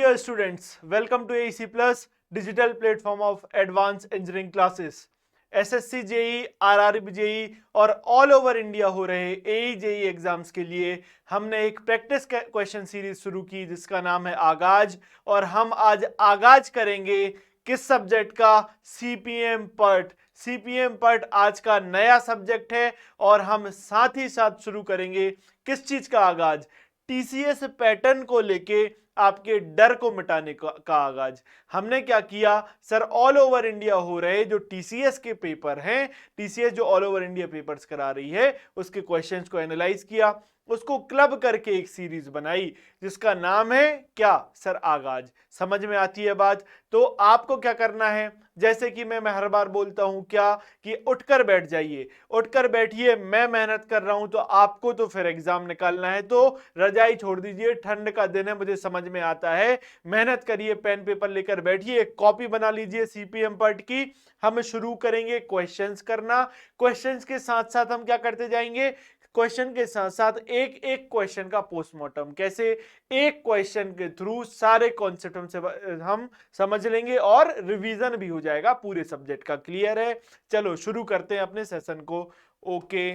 dear students, welcome to AEC Plus digital platform of advanced engineering classes. SSC JE, RRB JE और all over India हो रहे एई JEE exams के लिए हमने एक प्रैक्टिस क्वेश्चन सीरीज शुरू की जिसका नाम है आगाज। और हम आज आगाज करेंगे किस सब्जेक्ट का? CPM PERT. सीपीएम पर्ट आज का नया सब्जेक्ट है और हम साथ ही साथ शुरू करेंगे किस चीज का आगाज? टीसीएस पैटर्न को लेके आपके डर को मिटाने का आगाज। हमने क्या किया सर, ऑल ओवर इंडिया हो रहे जो टीसीएस के पेपर हैं, टीसीएस जो ऑल ओवर इंडिया पेपर्स करा रही है उसके क्वेश्चंस को एनालाइज किया, उसको क्लब करके एक सीरीज बनाई जिसका नाम है क्या सर? आगाज। समझ में आती है बात? तो आपको क्या करना है, जैसे कि मैं हर बार बोलता हूं क्या कि उठकर बैठ जाइए, उठकर बैठिए। मैं मेहनत कर रहा हूं तो आपको तो फिर एग्जाम निकालना है, तो रजाई छोड़ दीजिए, ठंड का दिन है, मुझे समझ में आता है। मेहनत करिए, पेन पेपर लेकर बैठिए, कॉपी बना लीजिए सीपीएम पार्ट की। हम शुरू करेंगे क्वेश्चंस करना। क्वेश्चंस के साथ साथ हम क्या करते जाएंगे, क्वेश्चन के साथ साथ एक एक क्वेश्चन का पोस्टमार्टम। कैसे? एक क्वेश्चन के थ्रू सारे कॉन्सेप्ट हम समझ लेंगे और रिवीजन भी हो जाएगा पूरे सब्जेक्ट का। क्लियर है? चलो शुरू करते हैं अपने सेशन को। ओके,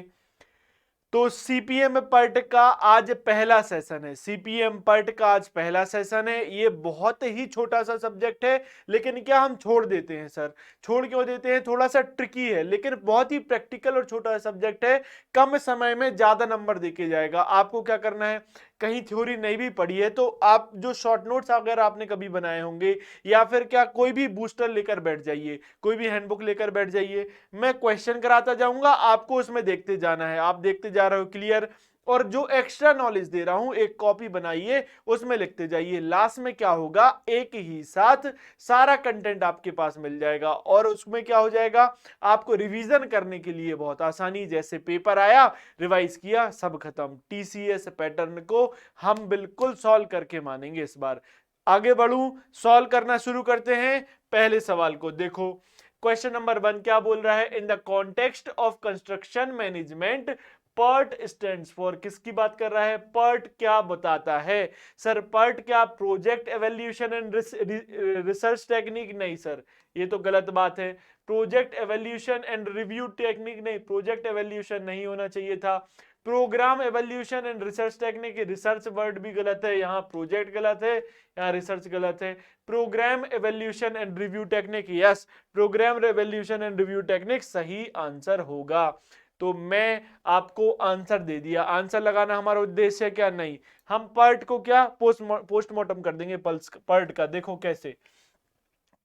तो सीपीएम पर्ट का आज पहला सेशन है। सीपीएम पर्ट का आज पहला सेशन है। ये बहुत ही छोटा सा सब्जेक्ट है, लेकिन क्या हम छोड़ देते हैं सर? छोड़ क्यों देते हैं? थोड़ा सा ट्रिकी है, लेकिन बहुत ही प्रैक्टिकल और छोटा सब्जेक्ट है। कम समय में ज्यादा नंबर देके जाएगा। आपको क्या करना है, कहीं थ्योरी नहीं भी पढ़ी है तो आप जो शॉर्ट नोट्स अगर आपने कभी बनाए होंगे या फिर क्या कोई भी बूस्टर लेकर बैठ जाइए, कोई भी हैंडबुक लेकर बैठ जाइए। मैं क्वेश्चन कराता जाऊंगा, आपको उसमें देखते जाना है, आप देखते जा रहे हो। क्लियर? और जो एक्स्ट्रा नॉलेज दे रहा हूं एक कॉपी बनाइए, उसमें लिखते जाइए। लास्ट में क्या होगा, एक ही साथ सारा कंटेंट आपके पास मिल जाएगा और उसमें क्या हो जाएगा, आपको रिवीजन करने के लिए बहुत आसानी। जैसे पेपर आया, रिवाइज किया, सब खत्म। टीसीएस पैटर्न को हम बिल्कुल सॉल्व करके मानेंगे इस बार। आगे बढ़ूं, सॉल्व करना शुरू करते हैं। पहले सवाल को देखो, क्वेश्चन नंबर 1 क्या बोल रहा है? In the context of construction management PERT stands for. किसकी बात कर रहा है? पर्ट क्या बताता है सर? पर्ट क्या project evaluation and research technique? नहीं सर, ये तो गलत बात है। Project evaluation and review technique नहीं, प्रोजेक्ट एवेल्यूशन नहीं होना चाहिए था। Program evaluation and research technique, research word भी गलत है, यहाँ प्रोजेक्ट गलत है, यहाँ रिसर्च गलत है। Program evaluation and review technique, yes, program evaluation and review technique सही आंसर होगा। तो मैं आपको आंसर दे दिया। आंसर लगाना हमारा उद्देश्य है क्या? नहीं। हम पर्ट को क्या पोस्टमार्टम कर देंगे पर्ट का। देखो कैसे,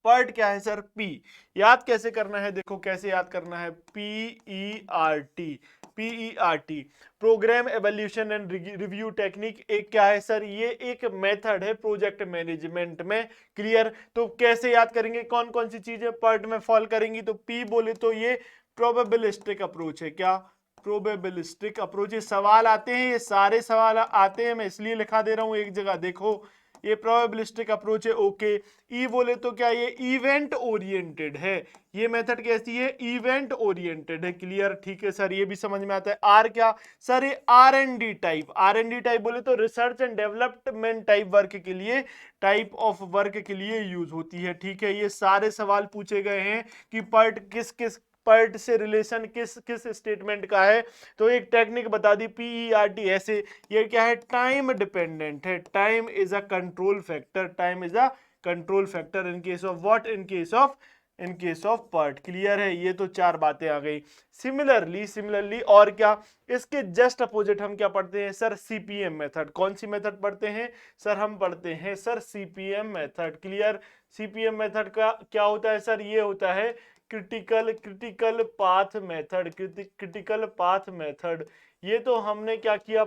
पर्ट क्या है सर? पी। याद कैसे करना है? देखो कैसे याद करना है, PERT। PERT program evolution and review technique एक क्या है सर? ये एक मेथड है प्रोजेक्ट मैनेजमेंट में। क्लियर? तो कैसे याद करेंगे, कौन कौन सी चीजें पर्ट में फॉल करेंगी? तो पी बोले तो ये प्रोबेबिलिस्टिक अप्रोच है। क्या? Probabilistic approach. ये सवाल आते हैं, ये सारे सवाल आते हैं, मैं इसलिए लिखा दे रहा हूं एक जगह। देखो ये प्रोबेबिलिस्टिक अप्रोच है। ओके, ई बोले तो क्या? ये इवेंट ओरिएंटेड है। ये मेथड कैसी है? इवेंट ओरिएंटेड है। क्लियर? ठीक है सर, ये भी समझ में आता है। आर क्या सर? ये R&D टाइप। R&D टाइप बोले तो research and development type work के लिए, टाइप ऑफ वर्क के लिए यूज होती है। ठीक है, ये सारे सवाल पूछे गए हैं कि पर्ट किस किस पर्ट से रिलेशन किस किस स्टेटमेंट का है। तो एक टेक्निक बता दी, PERT ऐसे। ये क्या है? टाइम डिपेंडेंट है। Time is a control factor. Time is a control factor in case of what? In case of PERT. Clear है? ये तो चार बातें आ गई। सिमिलरली और क्या, इसके जस्ट अपोजिट हम क्या पढ़ते हैं सर? CPM method. कौन सी मेथड पढ़ते हैं सर? हम पढ़ते हैं sir CPM method. Clear? CPM method का क्या होता है सर? ये होता है critical path method. Critical path method. ये तो हमने क्या किया,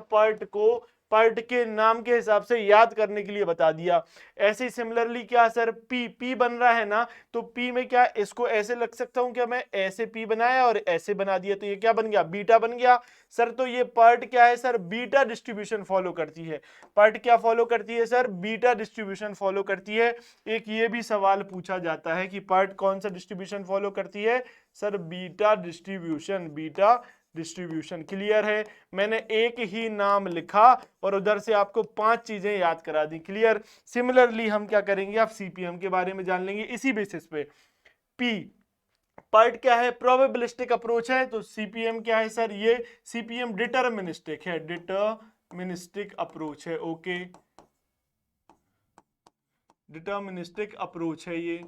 पर्ट के नाम के हिसाब से याद करने के लिए बता दिया। ऐसे सिमिलरली क्या सर? पी बन रहा है ना, तो पी में क्या, इसको ऐसे लग सकता हूं क्या मैं? ऐसे पी बनाया और ऐसे बना दिया, तो ये क्या बन गया? बीटा बन गया सर। तो ये पर्ट क्या है सर? बीटा डिस्ट्रीब्यूशन फॉलो करती है। पर्ट क्या फॉलो करती है सर? बीटा डिस्ट्रीब्यूशन फॉलो करती है। एक ये भी सवाल पूछा जाता है कि पर्ट कौन सा डिस्ट्रीब्यूशन फॉलो करती है sir? Beta distribution. Beta distribution. Clear है? मैंने एक ही नाम लिखा और उधर से आपको 5 चीजें याद करा दी। क्लियर? सिमिलरली हम क्या करेंगे, आप सीपीएम के बारे में जान लेंगे इसी बेसिस पे। पी पार्ट क्या है, प्रोबेबिलिस्टिक अप्रोच है, तो सीपीएम क्या है सर, ये सीपीएम डिटर्मिनिस्टिक है, डिटर्मिनिस्टिक अप्रोच है। ओके, डिटर्मिनिस्टिक अप्रोच है ये।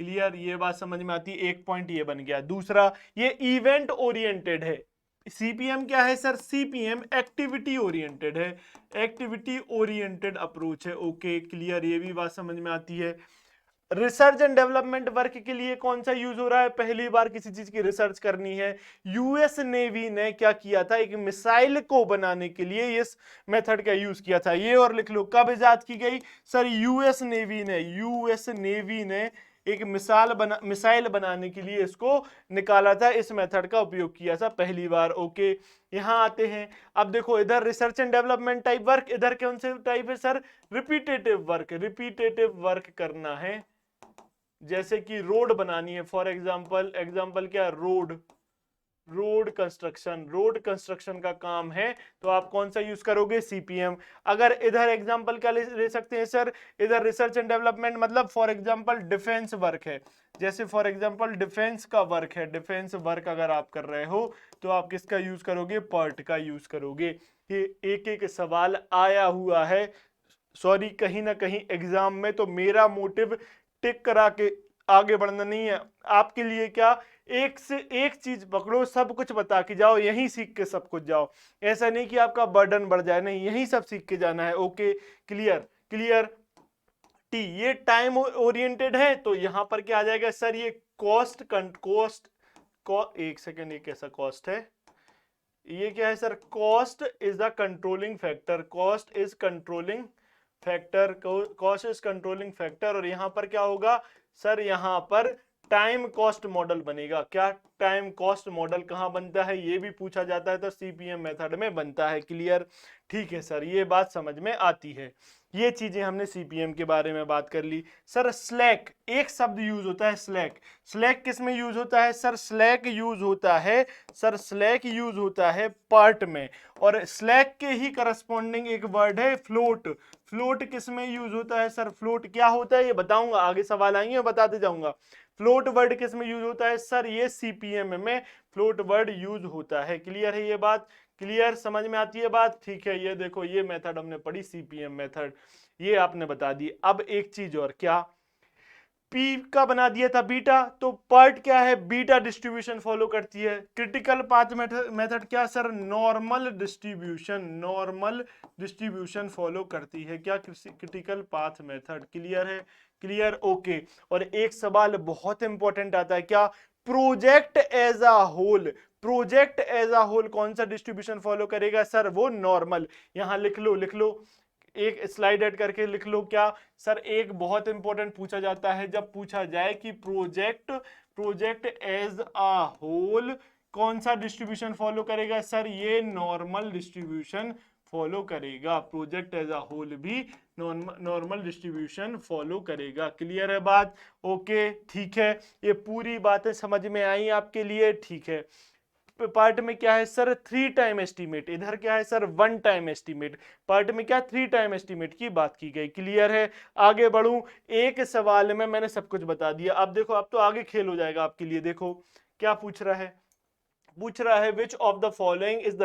क्लियर? ये बात समझ में आती है, एक पॉइंट ये बन गया। दूसरा, ये इवेंट ओरिएंटेड है। सीपीएम क्या है सर, सीपीएम एक्टिविटी ओरिएंटेड है, एक्टिविटी ओरिएंटेड अप्रोच है। Okay, clear? ये भी बात समझ में आती है। रिसर्च एंड डेवलपमेंट वर्क के लिए कौन सा यूज हो रहा है, पहली बार किसी चीज की रिसर्च करनी है, यूएस नेवी ने क्या किया था, एक मिसाइल को बनाने के लिए इस मेथड का यूज किया था। ये और लिख लो, कब इजाद की गई सर, यूएस नेवी ने एक मिसाइल बनाने के लिए इसको निकाला था, इस मेथड का उपयोग किया था पहली बार। ओके, यहां आते हैं। अब देखो, इधर research and development type work, इधर कौन से टाइप है सर, रिपीटेटिव वर्क करना है। जैसे कि रोड बनानी है, फॉर एग्जाम्पल क्या, रोड कंस्ट्रक्शन का काम है, तो आप कौन सा यूज करोगे, सीपीएम। अगर इधर एग्जांपल क्या ले सकते हैं सर, इधर रिसर्च एंड डेवलपमेंट मतलब फॉर एग्जांपल डिफेंस वर्क है, जैसे फॉर एग्जांपल डिफेंस का वर्क है, डिफेंस वर्क अगर आप कर रहे हो तो आप किसका यूज करोगे, पर्ट का यूज करोगे। ये एक एक सवाल आया हुआ है, सॉरी, कहीं ना कहीं एग्जाम में, तो मेरा मोटिव टिक करा के आगे बढ़ना नहीं है आपके लिए। क्या, एक से एक चीज पकड़ो, सब कुछ बता के जाओ, यहीं सीख के सब कुछ जाओ। ऐसा नहीं कि आपका बर्डन बढ़ जाए, नहीं, यहीं सब सीख के जाना है। Okay, clear? टी, ये टाइम ओरिएंटेड है, तो यहां पर क्या आ जाएगा सर, ये एक सेकेंड, ये कैसा कॉस्ट है, ये क्या है sir, cost is the controlling factor, cost is controlling factor. और यहां पर क्या होगा सर, यहां पर टाइम कॉस्ट मॉडल बनेगा। क्या, टाइम कॉस्ट मॉडल कहां बनता है, ये भी पूछा जाता है, तो सीपीएम मेथड में बनता है। क्लियर? ठीक है सर, ये बात समझ में आती है। ये चीजें हमने सीपीएम के बारे में बात कर ली। सर स्लैक, एक शब्द यूज होता है, स्लैक किस में यूज होता है सर, स्लैक यूज होता है पार्ट में, और स्लैक के ही करस्पॉन्डिंग एक वर्ड है फ्लोट किस में यूज होता है सर, फ्लोट क्या होता है ये बताऊंगा, आगे सवाल आएंगे, मैं बताते जाऊंगा। फ्लोट वर्ड किस में यूज होता है सर, ये सीपीएम में फ्लोट वर्ड यूज होता है। क्लियर है ये बात? क्लियर? समझ में आती है बात? ठीक है, ये देखो, ये मेथड हमने पढ़ी, सीपीएम मेथड, ये आपने बता दी। अब एक चीज और, क्या, पी का बना दिया था बीटा, तो पार्ट क्या है, बीटा डिस्ट्रीब्यूशन फॉलो करती है। क्रिटिकल पाथ मेथड क्या सर, नॉर्मल डिस्ट्रीब्यूशन फॉलो करती है। क्या, क्रिटिकल पाथ मेथड। क्लियर है? क्लियर? ओके। और एक सवाल बहुत इंपॉर्टेंट आता है, क्या, प्रोजेक्ट एज अ होल कौन सा डिस्ट्रीब्यूशन फॉलो करेगा सर, वो नॉर्मल। यहां लिख लो, एक स्लाइड ऐड करके लिख लो। क्या सर, एक बहुत इंपॉर्टेंट पूछा जाता है, जब पूछा जाए कि प्रोजेक्ट एज अ होल कौन सा डिस्ट्रीब्यूशन फॉलो करेगा सर, ये नॉर्मल डिस्ट्रीब्यूशन फॉलो करेगा। प्रोजेक्ट एज अ होल भी नॉर्मल डिस्ट्रीब्यूशन फॉलो करेगा। क्लियर है बात? ओके, ठीक है, ये पूरी बातें समझ में आई आपके लिए? ठीक है। पार्ट में क्या है सर, 3 टाइम एस्टीमेट, इधर क्या है सर, 1 टाइम एस्टीमेट। पार्ट में क्या, 3 टाइम एस्टीमेट की बात की गई। क्लियर है? आगे बढ़ूं, एक सवाल में मैंने सब कुछ बता दिया। अब देखो, अब तो आगे खेल हो जाएगा आपके लिए। देखो क्या पूछ रहा है, which of the following is the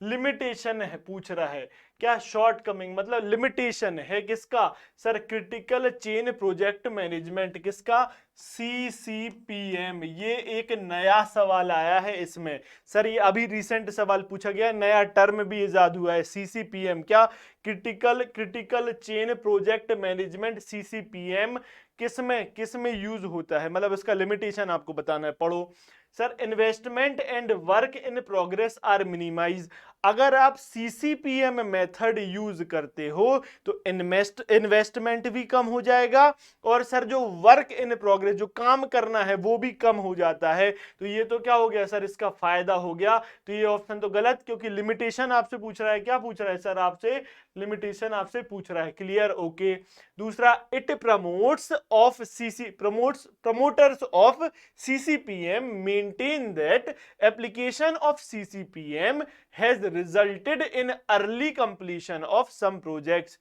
limitation है, पूछ रहा है। क्या, शॉर्ट कमिंग मतलब लिमिटेशन है किसका sir, critical chain project management, किसका, सीसीपीएम। ये एक नया सवाल आया है इसमें सर, ये अभी रिसेंट सवाल पूछा गया, नया टर्म भी इजाद हुआ है, सीसीपीएम। क्या, क्रिटिकल चेन प्रोजेक्ट मैनेजमेंट, सीसीपीएम किसमें यूज होता है, मतलब इसका लिमिटेशन आपको बताना है। पढ़ो सर, investment and work in progress are minimize. अगर आप सीसीपीएम मेथड यूज करते हो तो इन्वेस्टमेंट भी कम हो जाएगा और सर जो वर्क इन प्रोग्रेस, जो काम करना है वो भी कम हो जाता है। तो ये तो क्या हो गया सर, इसका फायदा हो गया। तो ये ऑप्शन तो गलत, क्योंकि लिमिटेशन आपसे पूछ रहा है। क्या पूछ रहा है सर आपसे? लिमिटेशन आपसे पूछ रहा है। क्लियर? ओके। दूसरा, it promotes of CC promoters of CCPM maintain that application of CCPM has resulted in early completion of some projects।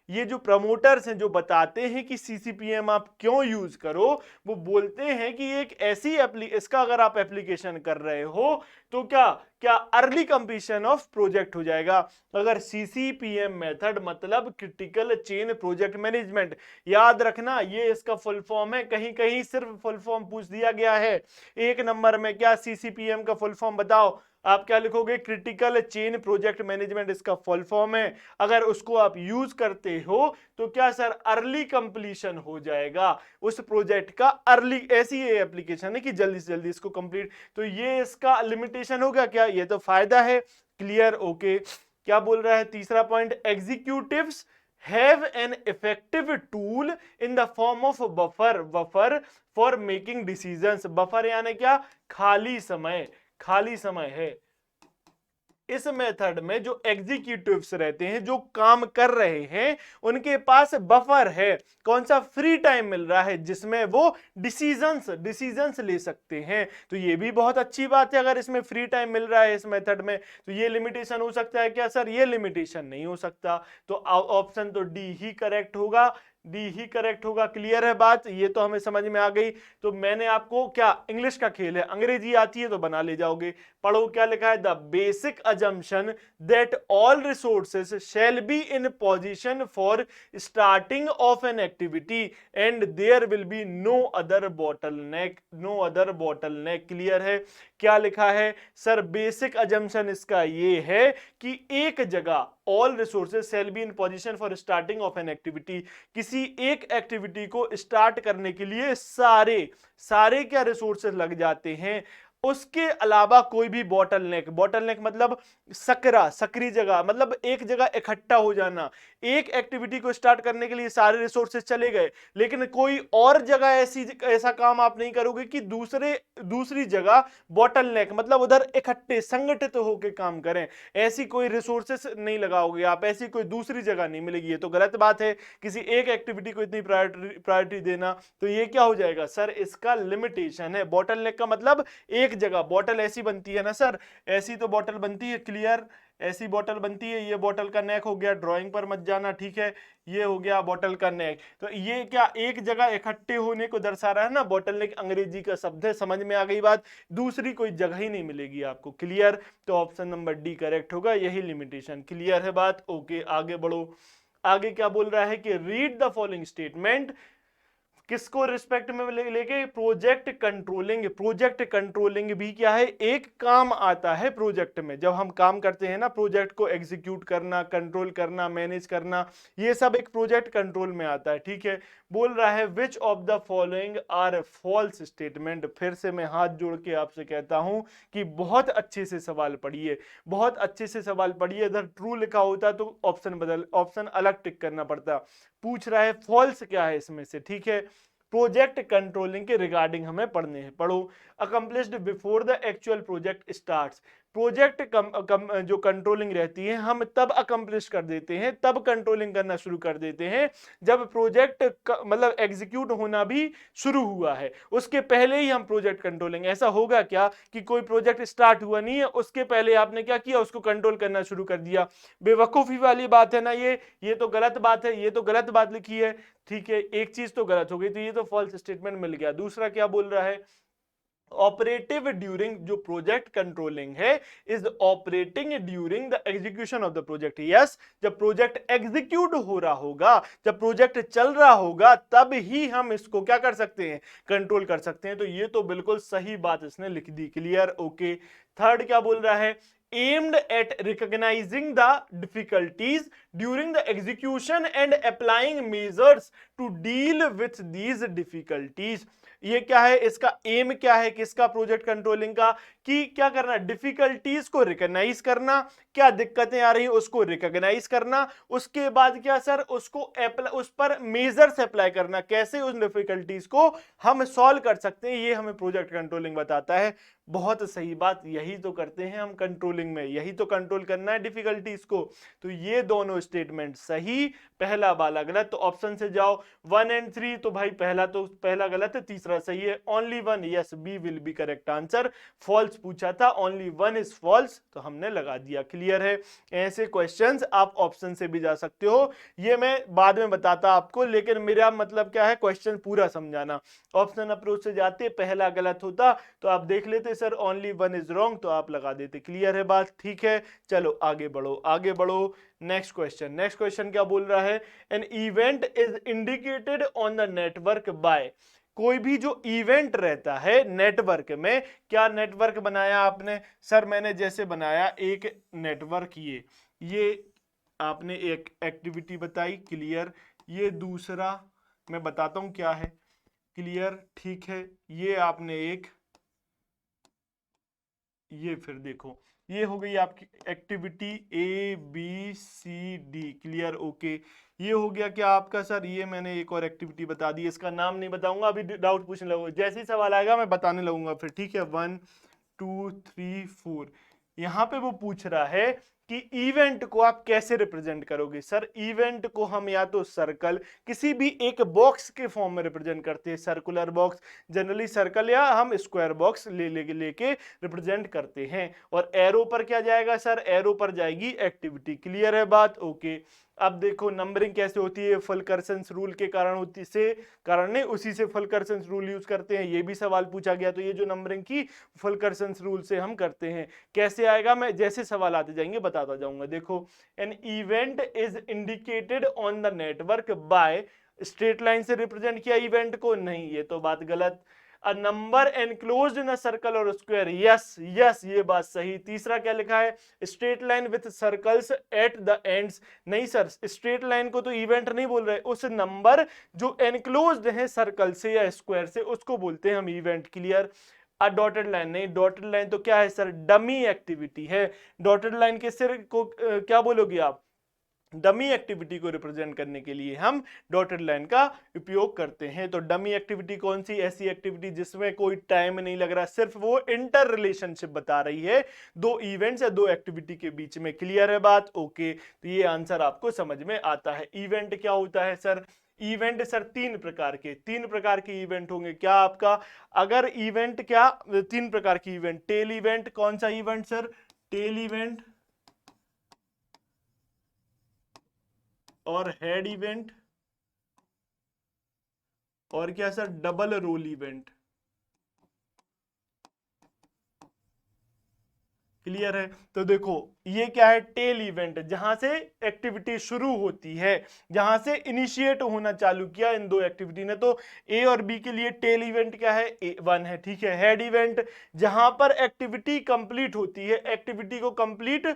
ये जो प्रमोटर्स हैं, जो बताते हैं कि सीसीपीएम आप क्यों यूज करो, वो बोलते हैं कि एक ऐसी इसका अगर आप एप्लीकेशन कर रहे हो तो क्या क्या अर्ली कंप्लीशन ऑफ प्रोजेक्ट हो जाएगा। अगर सीसीपीएम मेथड मतलब क्रिटिकल चेन प्रोजेक्ट मैनेजमेंट, याद रखना ये इसका फुल फॉर्म है। कहीं कहीं सिर्फ फुल फॉर्म पूछ दिया गया है 1 नंबर में, क्या सीसीपीएम का फुल फॉर्म बताओ। आप क्या लिखोगे? क्रिटिकल चेन प्रोजेक्ट मैनेजमेंट इसका फुल फॉर्म है। अगर उसको आप यूज करते हो तो क्या सर, अर्ली कंप्लीशन हो जाएगा उस प्रोजेक्ट का। अर्ली ऐसी ये एप्लीकेशन है कि जल्दी से जल्दी इसको कंप्लीट। तो ये इसका लिमिटेशन होगा क्या? ये तो फायदा है। क्लियर? ओके। क्या बोल रहा है तीसरा point? Executives have an effective tool in the form of buffer for making decisions. Buffer यानी क्या? खाली समय, खाली समय है। इस मेथड में जो एग्जीक्यूटिव्स रहते हैं, जो काम कर रहे हैं, उनके पास बफर है। कौन सा? फ्री टाइम मिल रहा है जिसमें वो डिसीजंस ले सकते हैं। तो ये भी बहुत अच्छी बात है अगर इसमें फ्री टाइम मिल रहा है इस मेथड में। तो ये लिमिटेशन हो सकता है क्या सर? ये लिमिटेशन नहीं हो सकता। तो ऑप्शन तो डी ही करेक्ट होगा, डी ही करेक्ट होगा। क्लियर है बात? ये तो हमें समझ में आ गई। तो मैंने आपको, क्या इंग्लिश का खेल है, अंग्रेजी आती है तो बना ले जाओगे। पढ़ो क्या लिखा है? The basic assumption that all resources shall be in position for starting of an activity and there will be no other bottleneck, no other bottleneck. Clear है? क्या लिखा है सर? बेसिक अजम्पशन इसका ये है कि एक जगह all resources shell be in position for starting of an activity, किसी एक एक्टिविटी को स्टार्ट करने के लिए सारे क्या रिसोर्सेज लग जाते हैं। उसके अलावा कोई भी बॉटलनेक मतलब सकरी जगह, मतलब एक जगह इकट्ठा हो जाना। एक एक्टिविटी को स्टार्ट करने के लिए सारे रिसोर्सेज चले गए, लेकिन कोई और जगह ऐसा काम आप नहीं करोगे कि दूसरी जगह बॉटलनेक मतलब उधर इकट्ठे संगठित होकर काम करें। ऐसी कोई रिसोर्सेज नहीं लगाओगे आप, ऐसी कोई दूसरी जगह नहीं मिलेगी। ये तो गलत बात है किसी एक एक्टिविटी को इतनी प्रायोरिटी देना। तो ये क्या हो जाएगा सर? इसका लिमिटेशन है। बॉटलनेक का मतलब एक जगह, बॉटल ऐसी बनती है ना सर, ऐसी तो बॉटल बनती है। क्लियर? ऐसी बॉटल बनती है। ये बॉटल का नेक हो गया, ड्राइंग पर मत जाना, ठीक है। ये हो गया बॉटल का नेक। तो ये क्या एक जगह इकट्ठे होने को दर्शा रहा है ना। बॉटल नेक अंग्रेजी का शब्द है, समझ में आ गई बात? दूसरी कोई जगह ही नहीं मिलेगी आपको। क्लियर? तो ऑप्शन नंबर डी करेक्ट होगा, यही लिमिटेशन। क्लियर है बात? ओके, आगे बढ़ो। आगे क्या बोल रहा है कि रीड द फॉलोइंग स्टेटमेंट। किसको रिस्पेक्ट में लेके? Project controlling. प्रोजेक्ट कंट्रोलिंग भी क्या है? एक काम आता है प्रोजेक्ट में। जब हम काम करते हैं ना, प्रोजेक्ट को एग्जीक्यूट करना, कंट्रोल करना, मैनेज करना, ये सब एक प्रोजेक्ट कंट्रोल में आता है। ठीक है। बोल रहा है which of the following are false statement. फिर से मैं हाथ जोड़ के आपसे कहता हूं कि बहुत अच्छे से सवाल पढ़िए, बहुत अच्छे से सवाल पढ़िए। इधर ट्रू लिखा होता तो ऑप्शन अलग टिक करना पड़ता। पूछ रहा है फॉल्स क्या है इसमें से। ठीक है। प्रोजेक्ट कंट्रोलिंग के रिगार्डिंग हमें पढ़ने हैं। पढ़ो। Accomplished before the actual project starts. Project जो कंट्रोलिंग रहती है हम तब अकम्प्लिश कर देते हैं, तब कंट्रोलिंग करना शुरू कर देते हैं जब प्रोजेक्ट मतलब एग्जीक्यूट होना भी शुरू हुआ है। उसके पहले ही हम प्रोजेक्ट कंट्रोलिंग। ऐसा होगा क्या कि कोई प्रोजेक्ट स्टार्ट हुआ नहीं है, उसके पहले आपने क्या किया? उसको कंट्रोल करना शुरू कर दिया। बेवकूफी वाली बात है ना ये तो गलत बात है, ये तो गलत बात लिखी है। ठीक है, एक चीज तो गलत हो गई, तो ये तो फॉल्स स्टेटमेंट मिल गया। दूसरा क्या बोल रहा है? ऑपरेटिव ड्यूरिंग, जो प्रोजेक्ट कंट्रोलिंग है, is operating during the execution of the project. Yes, जब प्रोजेक्ट एग्जीक्यूट हो रहा होगा, जब प्रोजेक्ट चल रहा होगा, तब ही हम इसको क्या कर सकते हैं? कंट्रोल कर सकते हैं। तो ये तो बिल्कुल सही बात इसने लिख दी। क्लियर? ओके। थर्ड क्या बोल रहा है? aimed at recognizing the difficulties during the execution and applying measures to deal with these difficulties। ये क्या है? इसका एम क्या है किसका? प्रोजेक्ट कंट्रोलिंग का, कि क्या करना, डिफिकल्टीज को रिकॉग्नाइज करना, क्या दिक्कतें आ रही हैं उसको रिकॉग्नाइज करना, उसके बाद क्या सर उसको उस पर मेजर्स अप्लाई करना, कैसे उन डिफिकल्टीज को हम सॉल्व कर सकते हैं, ये हमें प्रोजेक्ट कंट्रोलिंग बताता है। बहुत सही बात, यही तो करते हैं हम कंट्रोलिंग में, यही तो कंट्रोल करना है डिफिकल्टीज को। तो ये दोनों स्टेटमेंट सही, पहला वाला गलत। तो ऑप्शन से जाओ 1 एंड 3, तो भाई पहला गलत है, तीसरा सही है। Only 1, yes B will be correct answer. False पूछा था, ओनली 1 इज फॉल्स, तो हमने लगा दिया। क्लियर है? ऐसे क्वेश्चंस आप ऑप्शन से भी जा सकते हो, ये मैं बाद में बताता आपको, लेकिन मेरा मतलब क्या है, क्वेश्चन पूरा समझाना। ऑप्शन अप्रोच से जाते पहला गलत होता तो आप देख लेते सर ओनली 1 इज रॉन्ग, तो आप लगा देते। क्लियर है बात? ठीक है, चलो आगे बढ़ो, आगे बढ़ो। नेक्स्ट क्वेश्चन क्या बोल रहा है, an event is indicated on the network by. कोई भी जो इवेंट रहता है नेटवर्क में, क्या नेटवर्क बनाया आपने? सर मैंने जैसे बनाया एक नेटवर्क, ये आपने एक एक्टिविटी बताई, क्लियर। ये दूसरा मैं बताता हूं क्या है, क्लियर, ठीक है। ये आपने एक, ये फिर देखो, ये हो गई आपकी एक्टिविटी ABCD, क्लियर, ओके। ये हो गया क्या आपका सर, ये मैंने एक और एक्टिविटी बता दी, इसका नाम नहीं बताऊंगा, अभी डाउट पूछने लगूंगा, जैसे ही सवाल आएगा मैं बताने लगूंगा फिर, ठीक है। 1 2 3 4, यहां पे वो पूछ रहा है कि इवेंट को आप कैसे रिप्रेजेंट करोगे। सर इवेंट को हम या तो सर्कल, किसी भी एक बॉक्स के फॉर्म में रिप्रेजेंट करते हैं, सर्कुलर बॉक्स, जनरली सर्कल, या हम स्क्वायर बॉक्स लेके रिप्रेजेंट करते हैं। और एरो पर क्या जाएगा सर, एरो पर जाएगी एक्टिविटी। क्लियर है बात? ओके। अब देखो नंबरिंग कैसे होती है, फुलकर्सन्स रूल के कारण होती से, कारण नहीं, उसी से फुलकर्सन्स रूल यूज करते हैं, ये भी सवाल पूछा गया। तो ये जो नंबरिंग की फुलकर्सन्स रूल से हम करते हैं, कैसे आएगा मैं जैसे सवाल आते जाएंगे बताता जाऊंगा। देखो, an event is indicated on the network by, straight line से रिप्रेजेंट किया इवेंट को, नहीं, ये तो बात गलत। A number enclosed in a circle और स्क्वायर, यस यस, ये बात सही। तीसरा क्या लिखा है, straight line with circles at the ends, नहीं सर, स्ट्रेट लाइन को तो इवेंट नहीं बोल रहे, उस नंबर जो एनक्लोज्ड है सर्कल से या स्क्वायर से उसको बोलते हैं हम इवेंट। क्लियर? अ डॉटेड लाइन, नहीं, डॉटेड लाइन तो क्या है सर, डमी एक्टिविटी है। डॉटेड लाइन के सिर को क्या बोलोगे आप, डमी एक्टिविटी को रिप्रेजेंट करने के लिए हम डॉटेड लाइन का उपयोग करते हैं। तो डमी एक्टिविटी कौन सी, ऐसी एक्टिविटी जिसमें कोई टाइम नहीं लग रहा, सिर्फ वो इंटर रिलेशनशिप बता रही है दो इवेंट्स या दो एक्टिविटी के बीच में। क्लियर है बात? ओके, तो ये आंसर आपको समझ में आता है। इवेंट क्या होता है सर, इवेंट सर तीन प्रकार के इवेंट होंगे। क्या आपका, अगर इवेंट क्या, तीन प्रकार की इवेंट, टेल इवेंट, कौन सा इवेंट सर, टेल इवेंट, और हेड इवेंट, और क्या sir, double role event. Clear है? तो देखो ये क्या है, टेल इवेंट, जहां से एक्टिविटी शुरू होती है, जहां से इनिशिएट होना चालू किया इन दो एक्टिविटी ने। तो ए और बी के लिए टेल इवेंट क्या है, A1 है, ठीक है। हेड इवेंट, जहां पर एक्टिविटी कंप्लीट होती है, एक्टिविटी को कंप्लीट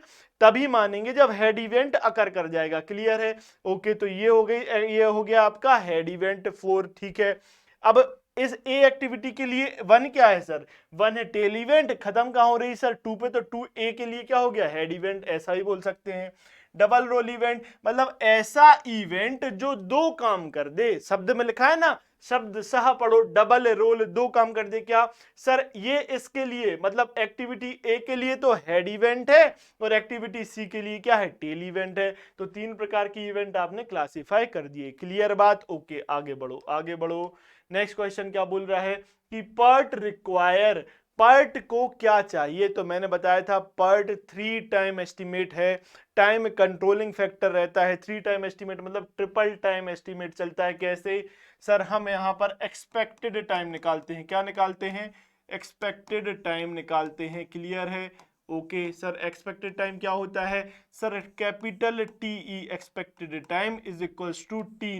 तभी मानेंगे जब हेड इवेंट अकर कर जाएगा। क्लियर है? ओके, तो ये हो गई, ये हो गया आपका हेड इवेंट 4, ठीक है। अब इस ए एक्टिविटी के लिए 1 क्या है सर, 1 है टेल इवेंट, खत्म कहां हो रही सर, 2 पे, तो 2 ए के लिए क्या हो गया, हेड इवेंट, ऐसा ही बोल सकते हैं। डबल रोल इवेंट मतलब ऐसा इवेंट जो दो काम कर दे, शब्द में लिखा है ना, शब्द सह पढ़ो, डबल रोल, दो काम कर दे। क्या सर, ये इसके लिए मतलब एक्टिविटी ए के लिए तो हेड इवेंट है, और एक्टिविटी सी के लिए क्या है, टेल इवेंट है। तो तीन प्रकार की इवेंट आपने क्लासिफाई कर दिए। क्लियर बात? ओके, आगे बढ़ो, आगे बढ़ो। नेक्स्ट क्वेश्चन क्या बोल रहा है कि पर्ट रिक्वायर, पर्ट को क्या चाहिए, तो मैंने बताया था पर्ट 3 टाइम एस्टिमेट है, टाइम कंट्रोलिंग फैक्टर रहता है। 3 टाइम एस्टिमेट मतलब ट्रिपल टाइम एस्टिमेट चलता है। कैसे सर, हम यहां पर एक्सपेक्टेड टाइम निकालते हैं, क्या निकालते हैं, एक्सपेक्टेड टाइम निकालते हैं। क्लियर है? ओके सर, एक्सपेक्टेड टाइम क्या होता है sir, capital TE expected time is equals to T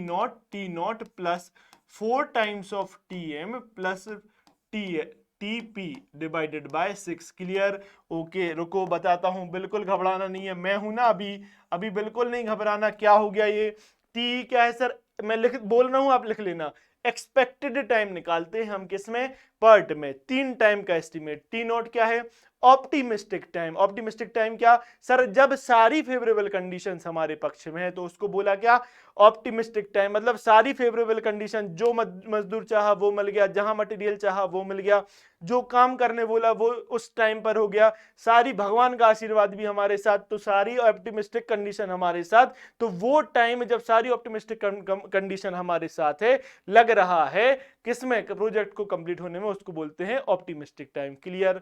naught plus 4 times of TM plus TP divided by 6। Clear? Okay, रुको बताता हूं, बिल्कुल घबराना नहीं है, मैं हूं ना अभी, अभी बिल्कुल नहीं घबराना। क्या हो गया ये, T क्या है सर, मैं बोल रहा हूं, आप लिख लेना, एक्सपेक्टेड टाइम निकालते हैं हम किसमें, पर्ट में। 3 टाइम का एस्टिमेट। टी नॉट क्या है, ऑप्टिमिस्टिक टाइम। ऑप्टिमिस्टिक टाइम क्या सर, जब सारी फेवरेबल कंडीशंस हमारे पक्ष में है तो उसको बोला क्या, ऑप्टिमिस्टिक टाइम। मतलब सारी फेवरेबल कंडीशन, जो मजदूर चाहा वो मिल गया, जहां मटेरियल चाहा वो मिल गया, जो काम करने बोला वो उस टाइम पर हो गया, सारी भगवान का आशीर्वाद भी हमारे साथ, तो सारी ऑप्टिमिस्टिक कंडीशन हमारे साथ। तो वो टाइम जब सारी ऑप्टिमिस्टिक कंडीशन हमारे साथ है, लग रहा है किसमें, प्रोजेक्ट को कंप्लीट होने में, उसको बोलते हैं optimistic time. Clear.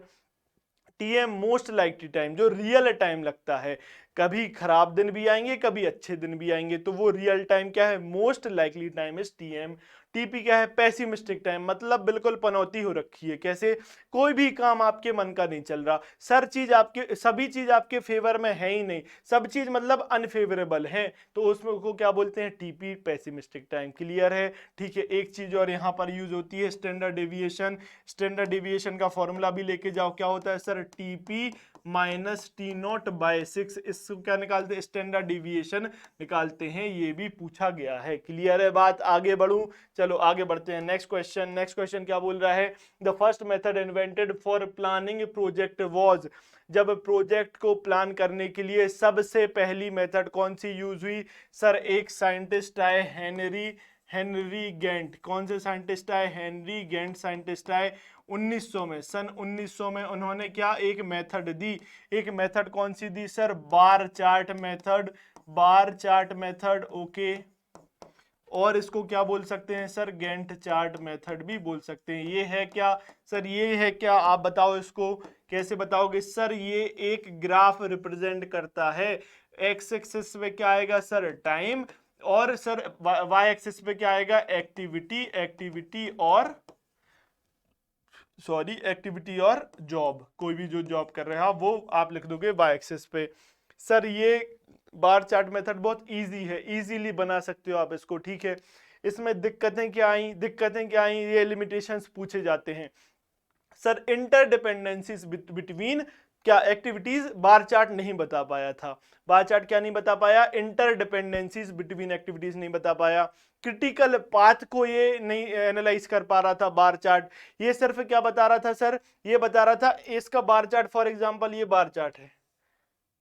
TM most likely time, जो रियल टाइम लगता है। कभी खराब दिन भी आएंगे, कभी अच्छे दिन भी आएंगे, तो वो रियल टाइम क्या है, most likely time is TM. TP क्या है, पेसिमिस्टिक टाइम, मतलब बिल्कुल पनौती हो रखी है। कैसे, कोई भी काम आपके मन का नहीं चल रहा, सभी चीज आपके फेवर में है ही नहीं, सब चीज मतलब अनफेवरेबल है, तो उसमें को क्या बोलते हैं, टीपी, पेसिमिस्टिक टाइम। क्लियर है। ठीक है, एक चीज और यहाँ पर यूज होती है, स्टैंडर्ड डेविएशन। स्टैंडर्ड डेविएशन का फॉर्मूला भी लेके जाओ, क्या होता है sir, TP minus T naught by 6। इसको क्या निकालते हैं, स्टैंडर्ड डिविएशन निकालते हैं, ये भी पूछा गया है। क्लियर है बात, आगे बढ़ूं, चलो आगे बढ़ते हैं। Next question. नेक्स्ट क्वेश्चन क्या बोल रहा है, the first method invented for planning project was. जब प्रोजेक्ट को प्लान करने के लिए सबसे पहली मेथड कौन सी यूज हुई सर, एक साइंटिस्ट आए, हेनरी गेंट। कौन से साइंटिस्ट आए, हेनरी गेंट साइंटिस्ट आए 1900 में, सन 1900 में। उन्होंने क्या, एक मेथड दी। एक मेथड कौन सी दी sir, bar chart method. Bar chart method, okay. और इसको क्या बोल सकते हैं सर, गैंट चार्ट मेथड भी बोल सकते हैं। ये है क्या सर, ये है क्या, आप बताओ इसको कैसे बताओगे सर। ये एक ग्राफ रिप्रेजेंट करता है, एक्स एक्सिस पे क्या आएगा सर, टाइम, और सर वाई एक्सिस पे क्या आएगा, एक्टिविटी और जॉब। कोई भी जो जॉब कर रहा है वो आप लिख दोगे वाई एक्सिस पे। सर ये बार चार्ट मेथड बहुत इजी है, इजीली बना सकते हो आप इसको। ठीक है, इसमें दिक्कतें क्या आई, ये लिमिटेशंस पूछे जाते हैं सर। इंटरडिपेंडेंसीज बिटवीन क्या एक्टिविटीज, बार चार्ट नहीं बता पाया था। बार चार्ट क्या नहीं बता पाया, इंटरडिपेंडेंसीज बिटवीन एक्टिविटीज नहीं बता पाया। क्रिटिकल पाथ को ये नहीं एनालाइज कर पा रहा था बार चार्ट। ये सिर्फ क्या बता रहा था सर, ये बता रहा था इसका बार चार्ट, फॉर एग्जांपल ये बार चार्ट है,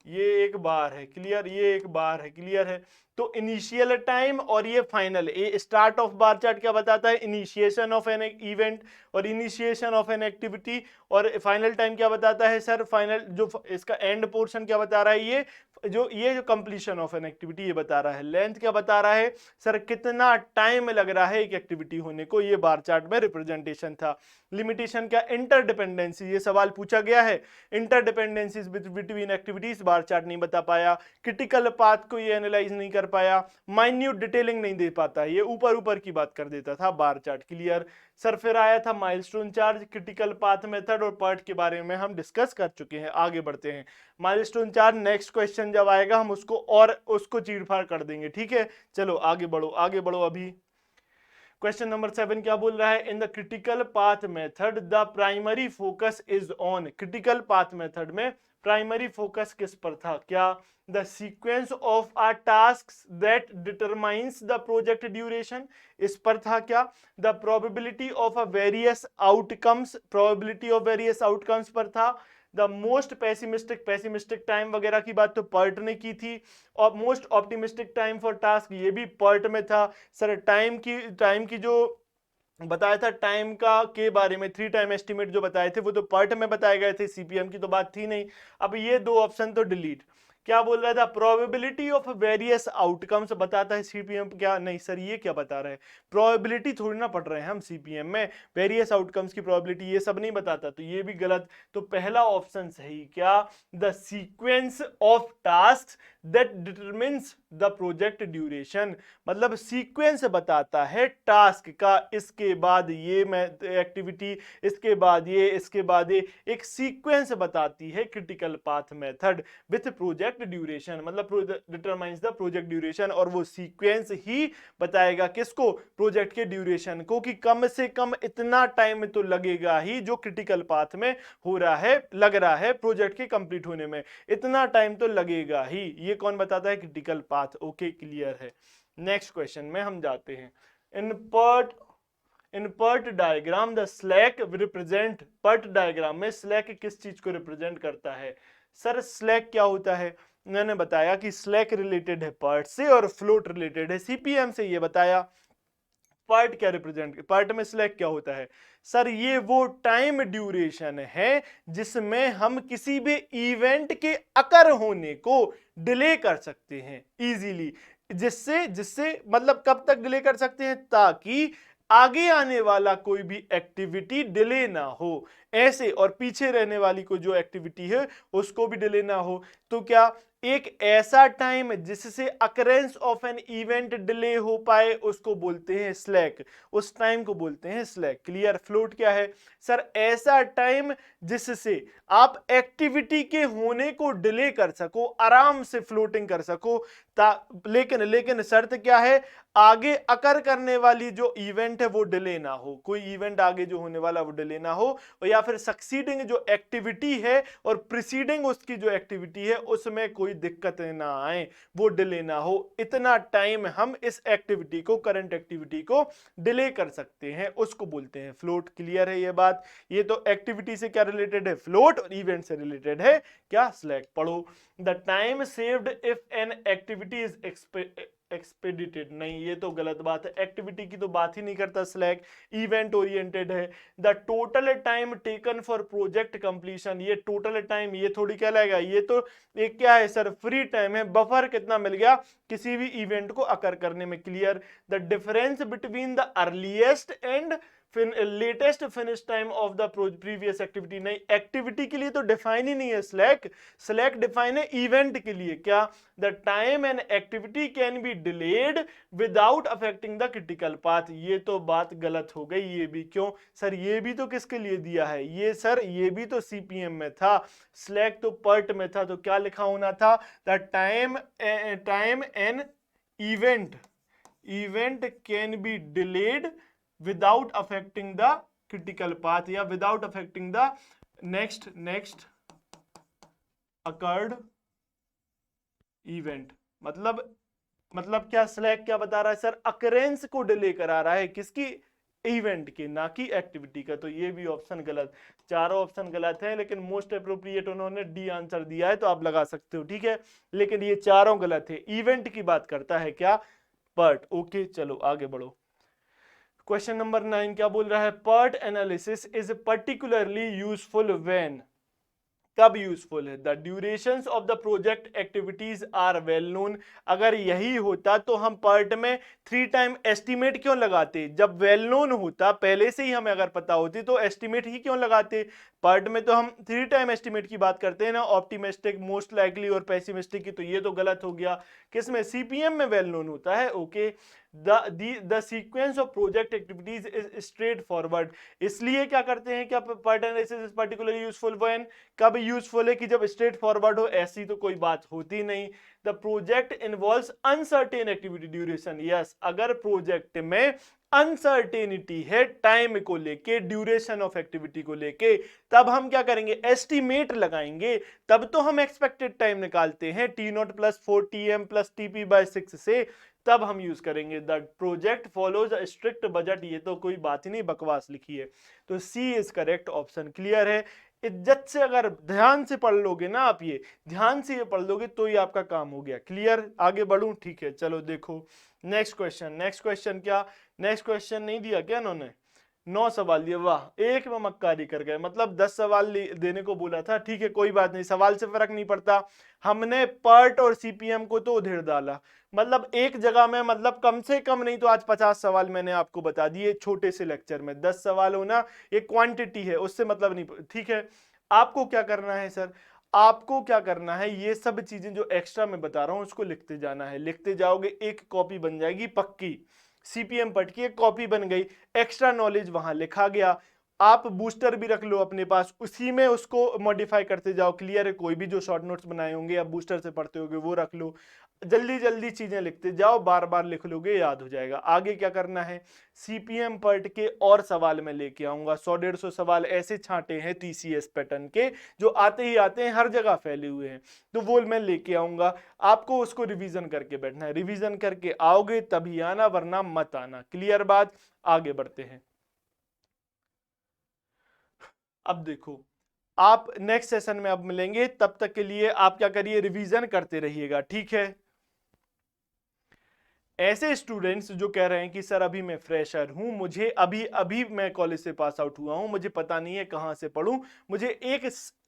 ये एक बार है, क्लियर, ये एक बार है, क्लियर है। तो इनिशियल टाइम और ये फाइनल, ये स्टार्ट ऑफ बार चार्ट क्या बताता है, इनिशिएशन ऑफ एन इवेंट और इनिशिएशन ऑफ एन एक्टिविटी। और फाइनल टाइम क्या बताता है सर, फाइनल जो इसका एंड पोर्शन क्या बता रहा है, ये जो कंप्लीशन ऑफ एन एक्टिविटी ये बता रहा है। लेंथ क्या बता रहा है सर, कितना टाइम लग रहा है एक एक्टिविटी होने को, ये बार चार्ट में रिप्रेजेंटेशन था। लिमिटेशन क्या, इंटरडिपेंडेंसी, ये सवाल पूछा गया है, interdependencies between activities bar chart नहीं बता पाया। क्रिटिकल पाथ को ये एनालाइज नहीं कर पाया, माइन्यूट डिटेलिंग नहीं दे पाता, ये ऊपर ऊपर की बात कर देता था बार चार्ट। क्लियर। सर फिर आया था milestone charge, critical path method और पर्ट के बारे में हम डिस्कस कर चुके हैं, आगे बढ़ते हैं। माइलस्टोन चार्ज नेक्स्ट क्वेश्चन जब आएगा हम उसको चीरफाड़ कर देंगे। ठीक है, चलो आगे बढ़ो अभी। क्वेश्चन नंबर 7 क्या बोल रहा है, in the critical path method the primary focus is on. Critical path method में प्राइमरी फोकस किस पर था, क्या the sequence of are tasks that determines the project duration, इस पर था क्या, the probability of various outcomes पर था, द मोस्ट पेसिमिस्टिक टाइम वगैरह की बात तो पर्ट ने की थी, और most optimistic time for task ये भी पर्ट में था। सर टाइम की जो बताया था, टाइम का के बारे में 3 टाइम एस्टिमेट जो बताए थे वो तो पार्ट में बताए गए थे, सीपीएम की तो बात थी नहीं। अब ये 2 ऑप्शन तो डिलीट। क्या बोल रहा था, प्रोबेबिलिटी ऑफ वेरियस आउटकम्स बताता है सीपीएम, क्या नहीं सर ये क्या बता रहे हैं, प्रोबेबिलिटी थोड़ी ना पढ़ रहे हैं हम सीपीएम में, वेरियस आउटकम्स की प्रोबेबिलिटी ये सब नहीं बताता, तो ये भी गलत। तो पहला ऑप्शन सही, क्या the sequence of task that determines the project duration, मतलब सीक्वेंस बताता है टास्क का, इसके बाद ये एक्टिविटी, इसके बाद ये एक सीक्वेंस बताती है critical path method with project duration, मतलब डिटरमाइंस द प्रोजेक्ट ड्यूरेशन, और वो सीक्वेंस ही बताएगा किसको, प्रोजेक्ट के ड्यूरेशन को, कि कम से कम इतना टाइम तो लगेगा ही जो क्रिटिकल पाथ में हो रहा है, लग रहा है प्रोजेक्ट के कंप्लीट होने में, इतना टाइम तो लगेगा ही। ये कौन बताता है, क्रिटिकल पाथ। ओके, क्लियर है। नेक्स्ट क्वेश्चन में हम जाते हैं। In PERT in PERT diagram the slack represent, PERT diagram में स्लैक किस चीज को रिप्रेजेंट करता है? सर स्लैक क्या होता है? मैंने बताया कि स्लैक रिलेटेड है PERT से और फ्लोट रिलेटेड है CPM से, ये बताया। पार्ट क्या रिप्रेजेंट, पार्ट में स्लैक क्या होता है? सर ये वो टाइम ड्यूरेशन है जिसमें हम किसी भी इवेंट के अकर होने को डिले कर सकते हैं इजीली। जिससे जिससे मतलब कब तक डिले कर सकते हैं? ताकि आगे आने वाला कोई भी एक्टिविटी डिले ना हो, ऐसे, और पीछे रहने वाली कोई जो एक्टिविटी है उसको भी डिले ना हो। तो क्या एक ऐसा टाइम जिससे occurrence of an event delay हो पाए उसको बोलते हैं स्लैक, उस टाइम को बोलते हैं स्लैक। क्लियर? फ्लोट क्या है? सर ऐसा टाइम जिससे आप एक्टिविटी के होने को डिले कर सको, आराम से फ्लोटिंग कर सको। लेकिन लेकिन शर्त क्या है? आगे अकर करने वाली जो इवेंट है वो डिले ना हो, कोई इवेंट आगे जो होने वाला वो डिले ना हो, और या फिर सक्सीडिंग जो एक्टिविटी है और प्रीसीडिंग उसकी जो एक्टिविटी है उसमें कोई दिक्कत ना आए, वो डिले ना हो। इतना टाइम हम इस एक्टिविटी को, करंट एक्टिविटी को डिले कर सकते हैं, उसको बोलते हैं फ्लोट। क्लियर है ये बात? ये तो एक्टिविटी से क्या रिलेटेड है? फ्लोट। और इवेंट से रिलेटेड है क्या? स्लैक। पढ़ो। The time saved if an activity is expedited, नहीं ये तो गलत बात है, एक्टिविटी की तो बात ही नहीं करता स्लैक, इवेंट ओरिएंटेड है। The total time taken for project completion, ये टोटल टाइम ये थोड़ी कहलाएगा, ये तो एक क्या है सर? फ्री टाइम है, बफर कितना मिल गया किसी भी इवेंट को अकर करने में। Clear? The difference between the earliest and latest finish time of the previous activity, नहीं एक्टिविटी के लिए तो डिफाइन ही नहीं है स्लैक, स्लैक डिफाइन है इवेंट के लिए। क्या? The time and activity can be delayed without affecting the critical path, ये तो बात गलत हो गई। ये भी क्यों सर? ये भी तो किसके लिए दिया है ये सर? ये भी तो CPM में था, स्लैक तो PERT में था, तो क्या लिखा होना था? The time and event can be delayed without affecting the critical path या without affecting the next occurred event। मतलब क्या स्लैक क्या बता रहा है सर? अकरेंस को डिले करा रहा है, किसकी? इवेंट के, ना कि एक्टिविटी का। तो ये भी ऑप्शन गलत, चारों ऑप्शन गलत है, लेकिन मोस्ट अप्रोप्रिएट उन्होंने डी आंसर दिया है, तो आप लगा सकते हो, ठीक है। लेकिन ये चारों गलत है, इवेंट की बात करता है क्या? PERT। ओके चलो आगे बढ़ो। क्वेश्चन नंबर 9 क्या बोल रहा है? PERT analysis is particularly useful when, कब यूजफुल है? The durations of the project activities are well known, अगर यही होता तो हम PERT में 3 टाइम एस्टिमेट क्यों लगाते? जब वेल नोन होता, पहले से ही हमें अगर पता होती तो एस्टिमेट ही क्यों लगाते? PERT में तो हम 3 टाइम एस्टिमेट की बात करते हैं ना, ऑप्टिमिस्टिक, मोस्ट लाइकली और पेसिमिस्टिक की, तो ये तो गलत हो गया। किसमें? CPM में वेल नोन होता है। Okay. The sequence of project activities is straight forward, इसलिए क्या करते हैं? क्या PERT analysis is particularly useful when, कब यूजफुल है? कि जब स्ट्रेट फॉरवर्ड हो, ऐसी तो कोई बात होती नहीं। The project involves uncertain activity duration, yes, अगर प्रोजेक्ट में अनसर्टेनिटी है टाइम को लेके, ड्यूरेशन ऑफ एक्टिविटी को लेके, तब हम क्या करेंगे? एस्टिमेट लगाएंगे। तब तो हम एक्सपेक्टेड टाइम निकालते हैं T0 + 4 TM + TP/6 से, तब हम यूज करेंगे। The project follows a strict budget, ये तो कोई बात ही नहीं, बकवास लिखी है। तो सी इज करेक्ट ऑप्शन। क्लियर है? इज्जत से अगर ध्यान से पढ़ लोगे ना आप, ये ध्यान से ये पढ़ लोगे तो ही आपका काम हो गया। क्लियर? आगे बढ़ूं? ठीक है चलो देखो नेक्स्ट क्वेश्चन। नेक्स्ट क्वेश्चन क्या? नेक्स्ट क्वेश्चन नहीं दिया क्या इन्होंने? 9 सवाल दिए, वाह, एक में मक्कारी कर गए, मतलब 10 सवाल देने को बोला था। ठीक है कोई बात नहीं, सवाल से फर्क नहीं पड़ता। हमने PERT और CPM को तो उधेड़ डाला, मतलब एक जगह में, मतलब कम से कम नहीं तो आज 50 सवाल मैंने आपको बता दिए छोटे से लेक्चर में। 10 सवाल होना ये क्वांटिटी है, उससे मतलब नहीं। ठीक है, आपको क्या करना है सर? आपको क्या करना है? ये सब चीजें जो एक्स्ट्रा मैं बता रहा हूं उसको लिखते जाना है। लिखते जाओगे, एक कॉपी बन जाएगी पक्की। CPM PERT की एक कॉपी बन गई, एक्स्ट्रा नॉलेज वहां लिखा गया। आप बूस्टर भी रख लो अपने पास, उसी में उसको मॉडिफाई करते जाओ। क्लियर है? कोई भी जो शॉर्ट नोट्स बनाए होंगे या बूस्टर से पढ़ते होगे वो रख लो। जल्दी जल्दी चीजें लिखते जाओ, बार बार लिख लोगे, याद हो जाएगा। आगे क्या करना है? CPM PERT के और सवाल मैं लेके आऊंगा, 100-150 सवाल ऐसे छांटे हैं TCS पैटर्न के, जो आते ही आते हैं, हर जगह फैले हुए हैं, तो वो मैं लेके आऊंगा। आपको उसको रिवीजन करके बैठना है, रिवीजन करके आओगे तभी आना, वरना मत आना। क्लियर बात? आगे बढ़ते हैं। अब देखो, आप नेक्स्ट सेशन में अब मिलेंगे, तब तक के लिए आप क्या करिए, रिवीजन करते रहिएगा, ठीक है। ऐसे स्टूडेंट्स जो कह रहे हैं कि सर अभी मैं फ्रेशर हूं, मुझे अभी अभी मैं कॉलेज से पास आउट हुआ हूं, मुझे पता नहीं है कहां से पढूं, मुझे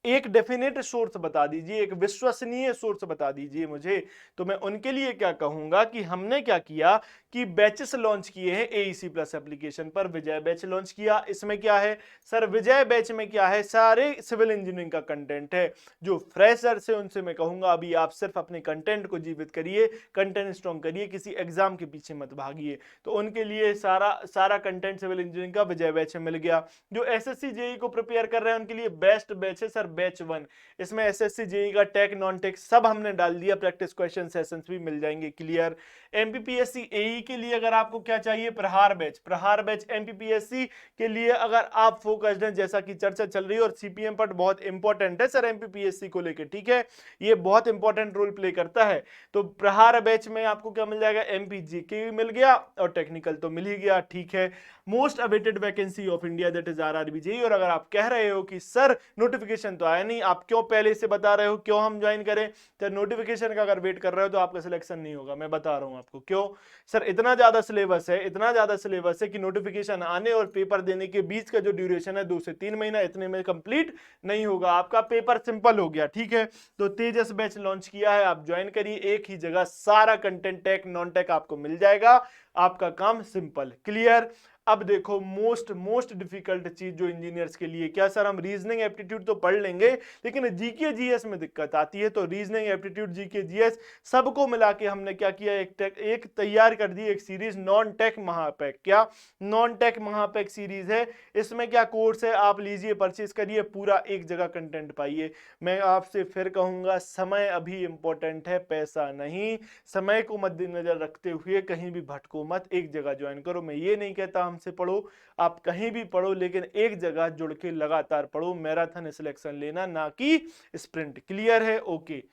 एक डेफिनेट सोर्स बता दीजिए, एक विश्वसनीय सोर्स बता दीजिए मुझे। तो मैं उनके लिए क्या कहूंगा कि हमने क्या किया कि बैचेस लॉन्च किए हैं एईसी प्लस एप्लीकेशन पर। विजय बैच लॉन्च किया, इसमें क्या है सर, विजय बैच में क्या है, सारे सिविल इंजीनियरिंग का कंटेंट है। जो फ्रेशर से उनसे मैं कहूंगा अभी आप सिर्फ अपने कंटेंट को जीवित करिए, कंटेंट स्ट्रॉन्ग करिए, किसी एग्जाम के पीछे मत भागिए। तो उनके लिए सारा कंटेंट सिविल इंजीनियरिंग का विजय बैच में मिल गया। जो एसएससी जेई को प्रिपेयर कर रहे हैं उनके लिए बेस्ट बैच है सर बैच 1। इसमें एसएससी जेई का टेक नॉन टेक सब हमने डाल दिया, प्रैक्टिस क्वेश्चन सेशंस भी मिल जाएंगे क्लियर। एमपीपीएससी एई के लिए अगर आपको क्या चाहिए, प्रहार बैच एमपीपीएससी के लिए अगर आप फोकस्ड हैं, जैसा कि चर्चा चल रही है, और सीपीएम पट बहुत इंपॉर्टेंट है सर एमपीपीएससी को लेकर, ठीक है, ये बहुत इंपॉर्टेंट रोल प्ले करता है। तो प्रहार बैच में आपको क्या मिल जाएगा, एमपीजीके भी मिल गया और टेक्निकल तो मिल ही गया, ठीक है। Most awaited vacancy of India that is RRB JEE. और अगर आप कह रहे हो कि सर नोटिफिकेशन तो आया नहीं, आप क्यों पहले से बता रहे हो, क्यों हम ज्वाइन करें, तो नोटिफिकेशन का अगर वेट कर रहे हो तो आपका सिलेक्शन नहीं होगा, मैं बता रहा हूं आपको क्यों। सर इतना ज्यादा सिलेबस है कि नोटिफिकेशन आने और पेपर देने के बीच का जो ड्यूरेशन है 2 से 3 महीना, इतने में कंप्लीट नहीं होगा, आपका पेपर सिंपल हो गया, ठीक है। तो तेजस बैच लॉन्च किया है, आप ज्वाइन करिए, एक ही जगह सारा कंटेंट टेक नॉन टेक आपको मिल जाएगा, आपका काम सिंपल क्लियर। अब देखो मोस्ट डिफिकल्ट चीज जो इंजीनियर्स के लिए, क्या सर हम रीजनिंग एप्टीट्यूड तो पढ़ लेंगे लेकिन जीके जीएस में दिक्कत आती है। तो रीजनिंग एप्टीट्यूड जीके जीएस सबको मिला के हमने क्या किया, एक तैयार कर दी एक सीरीज, नॉन टेक महापैक। क्या नॉन टेक महापैक सीरीज है, इसमें क्या कोर्स है, आप लीजिए परचेज करिए, पूरा एक जगह कंटेंट पाइए। मैं आपसे फिर कहूंगा समय अभी इंपॉर्टेंट है, पैसा नहीं। समय को मद्देनजर रखते हुए कहीं भी भटको मत, एक जगह ज्वाइन करो। मैं ये नहीं कहता हमसे पढ़ो, आप कहीं भी पढ़ो, लेकिन एक जगह जुड़ के लगातार पढ़ो, मैराथन सिलेक्शन लेना ना कि स्प्रिंट, क्लियर है, ओके।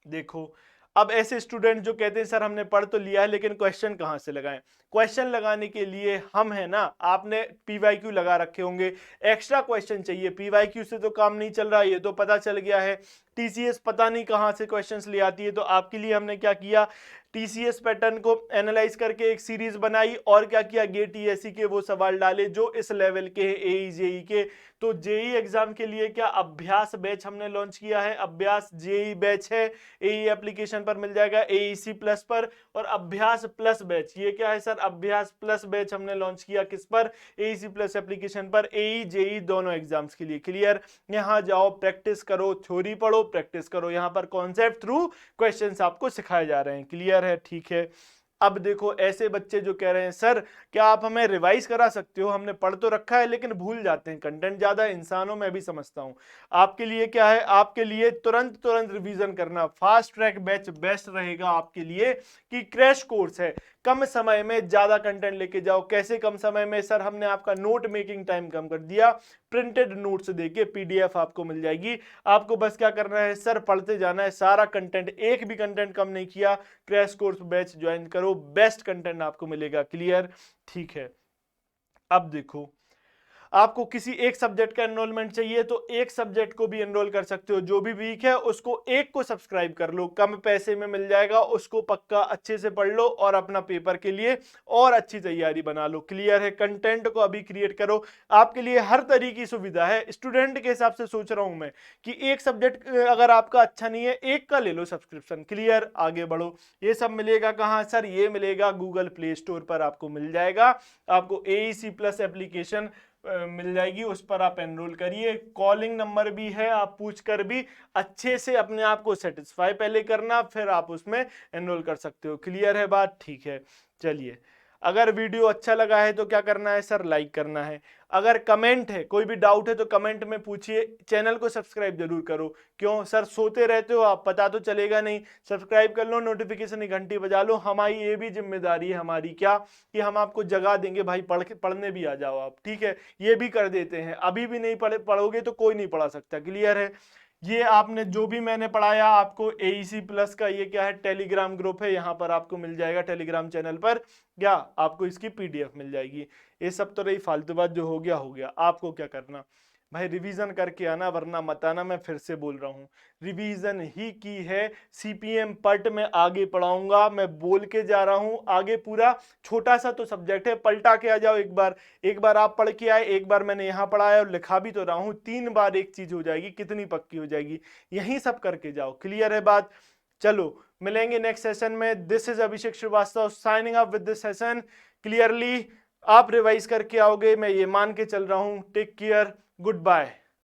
देखो अब ऐसे स्टूडेंट जो कहते हैं सर हमने पढ़ तो लिया है लेकिन क्वेश्चन कहां से लगाएं, क्वेश्चन लगाने के लिए हम है ना, आपने पीवाईक्यू लगा रखे होंगे, एक्स्ट्रा क्वेश्चन चाहिए, पीवाईक्यू से तो काम नहीं चल रहा, ये तो पता चल गया है। टीसीएस पता नहीं कहां से क्वेश्चंस ले आती है, तो आपके लिए हमने क्या किया, टीसीएस पैटर्न को एनालाइज करके एक सीरीज बनाई और क्या किया, गेट टीएससी के वो सवाल डाले जो इस लेवल के हैं, एई जेई के। तो जेई एग्जाम के लिए क्या अभ्यास बैच हमने लॉन्च किया है, अभ्यास जेई बैच है, एई एप्लीकेशन पर मिल जाएगा, एईसी प्लस पर। और अभ्यास प्लस बैच, ये क्या है सर, अभ्यास प्लस बैच हमने लॉन्च किया किस पर, एईसी प्लस एप्लीकेशन पर, एई जेई दोनों एग्जाम्स के लिए, क्लियर। यहां जाओ, प्रैक्टिस करो, थ्योरी पढ़ो, प्रैक्टिस करो, यहां पर कॉन्सेप्ट थ्रू क्वेश्चंस आपको सिखाए जा रहे हैं, क्लियर है, ठीक है। अब देखो ऐसे बच्चे जो कह रहे हैं सर क्या आप हमें रिवाइज करा सकते हो, हमने पढ़ तो रखा है लेकिन भूल जाते हैं, कंटेंट ज्यादा इंसानों में भी समझता हूं। आपके लिए क्या है, आपके लिए तुरंत रिवीजन करना, फास्ट ट्रैक बैच बेस्ट रहेगा आपके लिए, कि क्रैश कोर्स है, कम समय में ज्यादा कंटेंट लेके जाओ। कैसे कम समय में सर, हमने आपका नोट मेकिंग टाइम कम कर दिया, प्रिंटेड नोट्स देके पीडीएफ आपको मिल जाएगी, आपको बस क्या करना है सर, पढ़ते जाना है, सारा कंटेंट, एक भी कंटेंट कम नहीं किया। क्रैश कोर्स बैच ज्वाइन करो, बेस्ट कंटेंट आपको मिलेगा, क्लियर, ठीक है। अब देखो आपको किसी एक सब्जेक्ट का एनरोलमेंट चाहिए तो एक सब्जेक्ट को भी एनरोल कर सकते हो, जो भी वीक है उसको एक को सब्सक्राइब कर लो, कम पैसे में मिल जाएगा, उसको पक्का अच्छे से पढ़ लो और अपना पेपर के लिए और अच्छी तैयारी बना लो, क्लियर है। कंटेंट को अभी क्रिएट करो, आपके लिए हर तरीके की सुविधा है। स्टूडेंट के हिसाब से सोच रहा हूं मैं कि एक सब्जेक्ट अगर आपका अच्छा नहीं है, एक का ले लो सब्सक्रिप्शन, क्लियर, आगे बढ़ो। ये सब मिलेगा कहां सर, ये मिलेगा गूगल प्ले स्टोर पर, आपको मिल जाएगा, आपको एईसी प्लस एप्लीकेशन मिल जाएगी, उस पर आप एनरोल करिए। कॉलिंग नंबर भी है, आप पूछकर भी अच्छे से अपने आप को सेटिस्फाई पहले करना, फिर आप उसमें एनरोल कर सकते हो, क्लियर है बात, ठीक है। चलिए, अगर वीडियो अच्छा लगा है तो क्या करना है सर, लाइक करना है। अगर कमेंट है, कोई भी डाउट है तो कमेंट में पूछिए, चैनल को सब्सक्राइब जरूर करो। क्यों सर, सोते रहते हो आप, पता तो चलेगा नहीं, सब्सक्राइब कर लो, नोटिफिकेशन की घंटी बजा लो, हमारी ये भी जिम्मेदारी है हमारी, क्या कि हम आपको जगा देंगे, भाई पढ़ने भी आ जाओ आप, ठीक है, ये भी कर देते हैं। अभी भी नहीं पढ़ोगे तो कोई नहीं पढ़ा सकता, क्लियर है। ये आपने जो भी मैंने पढ़ाया आपको, एईसी प्लस का ये क्या है, टेलीग्राम ग्रुप है, यहाँ पर आपको मिल जाएगा टेलीग्राम चैनल पर, क्या आपको इसकी पीडीएफ मिल जाएगी। ये सब तो रही फालतू बात, जो हो गया आपको क्या करना, भाई रिवीजन करके आना, वरना मत आना। मैं फिर से बोल रहा हूँ, रिवीजन ही की है। सीपीएम पल्ट में आगे पढ़ाऊंगा, मैं बोल के जा रहा हूँ आगे। पूरा छोटा सा तो सब्जेक्ट है, पलटा के आ जाओ एक बार आप पढ़ के आए, एक बार मैंने यहाँ पढ़ाया और लिखा भी तो रहा हूँ, 3 बार एक चीज हो जाएगी, कितनी पक्की हो जाएगी। यही सब करके जाओ। क्लियर है बात? चलो मिलेंगे नेक्स्ट सेशन में। This is Abhishek Shrivastava signing up with this session. Clearly आप रिवाइज करके आओगे, मैं ये मान के चल रहा हूं। Take care, good bye.